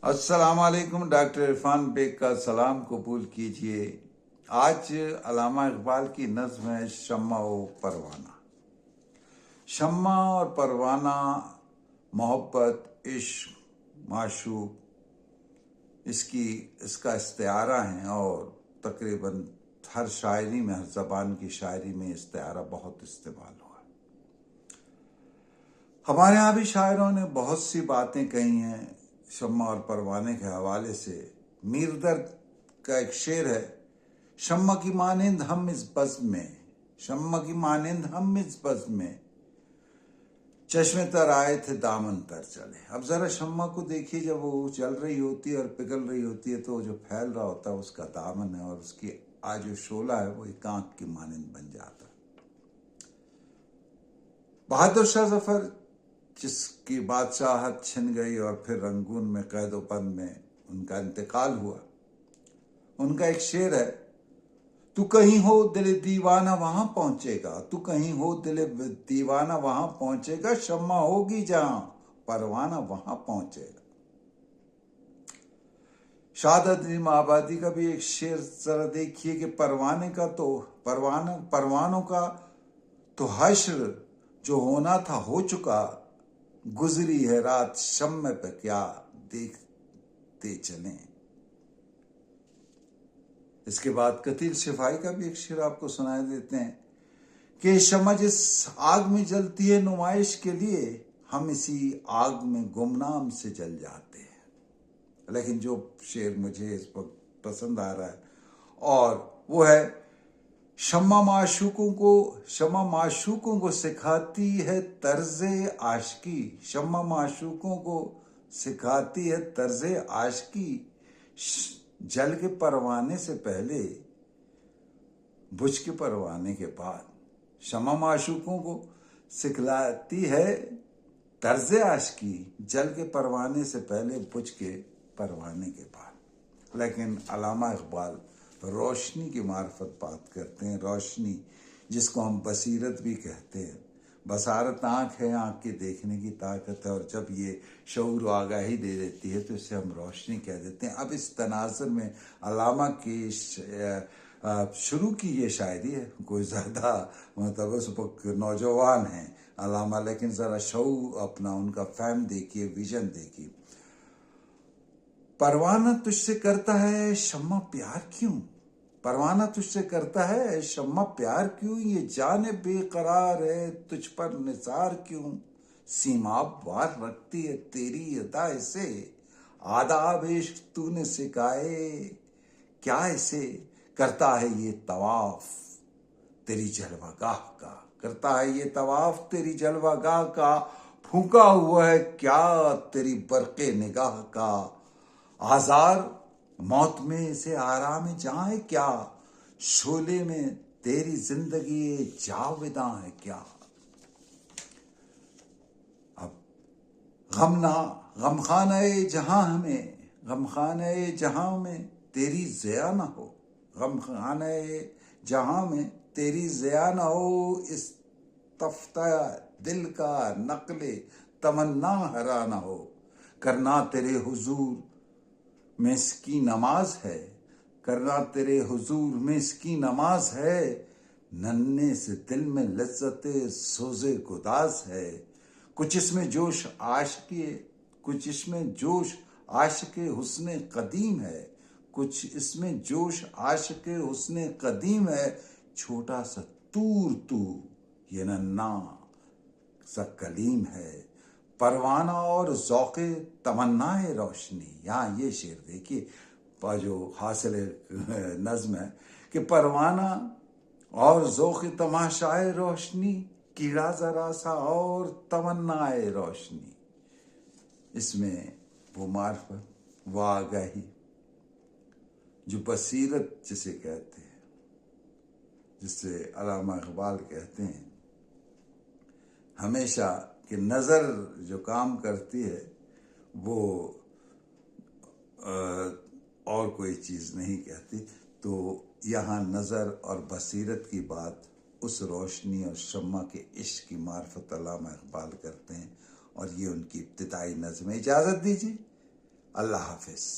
अस्सलाम वालेकुम। Doctor Irfan bag का सलाम कबूल कीजिए। आज अल्लामा इकबाल की नज़्म है शम्मा ओ परवाना। शम्मा और परवाना मोहब्बत, इश्क, माशूक इसका इस्तिआरा है और तकरीबन हर शायरी में, हर ज़बान की शायरी में इस्तिआरा बहुत इस्तेमाल हुआ। हमारे यहाँ भी शायरों ने बहुत सी बातें कही हैं शम्मा और परवाने के हवाले से। मीर दर्द का एक शेर है, शम्मा की मानिंद हम इस बज़्म में, शम्मा की मानिंद हम इस बज़्म में, चश्मे तर आए थे दामन तर चले। अब जरा शम्मा को देखिए, जब वो जल रही होती है और पिघल रही होती है तो जो फैल रहा होता है उसका दामन है, और उसकी आज जो शोला है वो एक आंख की मानिंद बन जाता है। बहादुर शाह जफर, जिसकी बादशाहत छिन गई और फिर रंगून में कैदोबंद में उनका इंतकाल हुआ, उनका एक शेर है, तू कहीं हो दिल दीवाना वहां पहुंचेगा, तू कहीं हो दिल दीवाना वहां पहुंचेगा, शम्मा होगी जहां परवाना वहां पहुंचेगा। शाहादत अजीम आबादी का भी एक शेर जरा देखिए कि परवानों का तो हश्र जो होना था हो चुका, गुजरी है रात शम्मे पे क्या देखते चलें। इसके बाद कतील शिफाई का भी एक शेर आपको सुनाई देते हैं कि शम्मा जिस आग में जलती है नुमाइश के लिए, हम इसी आग में गुमनाम से जल जाते हैं। लेकिन जो शेर मुझे इस वक्त पसंद आ रहा है और वो है, शम्मा माशूकों को सिखाती है तर्ज़े आशिकी, शम्मा माशूकों को सिखाती है तर्ज़े आशिकी, जल के परवाने से पहले बुझ के परवाने के बाद। शम्मा माशूकों को सिखलाती है तर्ज़े आशिकी, जल के परवाने से पहले बुझ के परवाने के बाद। लेकिन अल्लामा इकबाल रोशनी की मार्फत बात करते हैं, रोशनी जिसको हम बसीरत भी कहते हैं। बसारत आँख है, आँख के देखने की ताकत है, और जब ये शऊर आगाही दे देती है तो इसे हम रोशनी कह देते हैं। अब इस तनाज़ुर में अल्लामा की शुरू की ये शायरी है, कोई ज़्यादा मतलब उस वक्त नौजवान हैं अल्लामा, लेकिन ज़रा शऊर अपना उनका फैम देखिए, विजन देखिए। परवाना तुझसे करता है शम्मा प्यार क्यों, परवाना तुझसे करता है शम्मा प्यार क्यों, ये जाने बेकरार है तुझ पर निसार क्यों, सीमा वार रखती है तेरी अदा से, आदाब इश्क तूने सिखाए क्या इसे, करता है ये तवाफ तेरी जलवागाह का, करता है ये तवाफ तेरी जलवागाह का, फूका हुआ है क्या तेरी बरक़े निगाह का, आज़ार मौत में इसे आराम जहां है क्या, शोले में तेरी जिंदगी जाविदा है क्या। अब गमखाने जहां में तेरी ज़िया न हो, गमखाने जहां में तेरी ज़िया न हो, इस तफ्ता दिल का नक़्ले तमन्ना हरा न हो, करना तेरे हुजूर में इसकी नमाज है, करना तेरे हुजूर में इसकी नमाज है, नन्हे से दिल में लज्जते सोज़े गुदाज है, कुछ इसमें जोश आशिक़े हुस्ने कदीम है, कुछ इसमें जोश आशिक़े हुस्ने कदीम है, छोटा सा तूर तू ये नन्ना सा कलीम है, परवाना और ज़ौक़े तमन्नाए रोशनी। यहाँ ये शेर देखिए जो हासिल नज़्म है कि परवाना और ज़ौक़े तमाशाए रोशनी, कीड़ा ज़रा सा और तमन्नाए रोशनी। इसमें वो मार्फत, वो आगाही, जो बसीरत जिसे कहते हैं, जिससे अल्लामा इकबाल कहते हैं हमेशा कि नज़र जो काम करती है वो और कोई चीज़ नहीं कहती। तो यहाँ नज़र और बसीरत की बात उस रोशनी और शम्मा के इश्क की मार्फत अल्लामा इकबाल करते हैं, और ये उनकी इब्तिदाई नज़्म है। इजाज़त दीजिए, अल्लाह हाफिज।